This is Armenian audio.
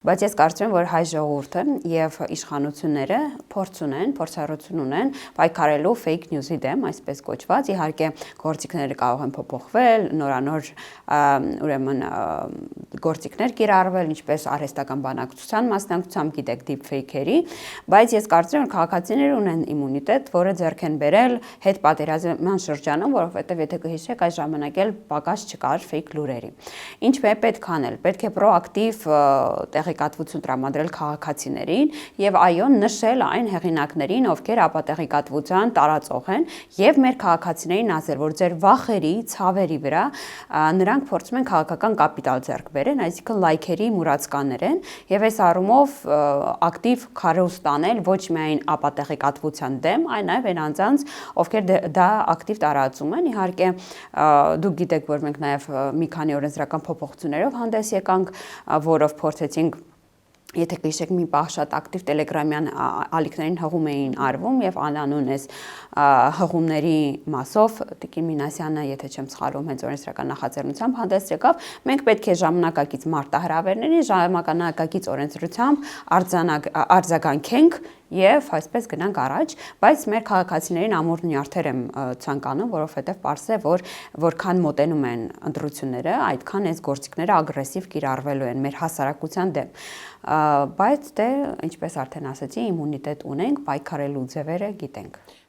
Բայց ես կարծում եմ, որ հայ ժողովուրդը եւ իշխանությունները փորձառություն ունեն պայքարելու fake news-ի դեմ, այսպես կոչված, իհարկե գործիքները կարող են փոփոխվել, նորանոր ուրեմն գործիքներ կիրառվել, ինչպես արհեստական բանակցության մասնակցությամբ, գիտեք, deepfake-երի, բայց ես կարծում եմ, որ քաղաքացիները ունեն իմունիտետ, որը ձեռք են բերել հետպատերազմյան շրջանում, որովհետեւ եթե կհիշեք, այս ժամանակ էլ պակաս չկար fake լուրերի։ Ինչ պետք է անել։ Պետք է պրոակտիվ տեղեկատվություն տրամադրել քաղաքացիներին եւ այո նշել այն հեղինակներին, ովքեր ապատեղեկատվության տարածող են եւ մեր քաղաքացիներին ասել, որ ձեր վախերի, ցավերի վրա նրանք փորձում են քաղաքական կապիտալ ձեռք բերեն, այսինքն լայքերի մուրացկաներ են եւ այս առումով ակտիվ քարոզ տանել ոչ միայն ապատեղեկատվության դեմ, այլ նաեւ այն անձանց, ովքեր դա ակտիվ տարածում են։ Իհարկե դուք գիտեք, որ մենք նաեւ մի քանի օրենսդրական փոփոխություններով հանդես եկանք, որով փորձեցինք եթե կհիշեք մի պահ շատ ակտիվ տելեգրամյան ալիքներին հղում էին արվում եւ անանուն այս հղումների մասով Տիկին Մինասյանը, եթե չեմ սխալվում, հենց օրենսդրական նախաձեռնությամբ հանդես եկավ, մենք պետք է ժամանակակից մարտահրավերների, ժամանակակից օրենսդրությամբ արձագանքենք եւ այսպես գնանք առաջ, բայց մեր քաղաքացիներին ամուր նյարդեր եմ ցանկանում, որովհետեւ պարզ է, որ որքան մոտենում են ընտրությունները, այդքան այս գործիքները ագրեսիվ կիրառվելու են մեր հասարակության դեմ։ Բայց ինչպես արդեն ասացի, իմունիտետ ունենք, պայքարելու ձևերը գիտենք։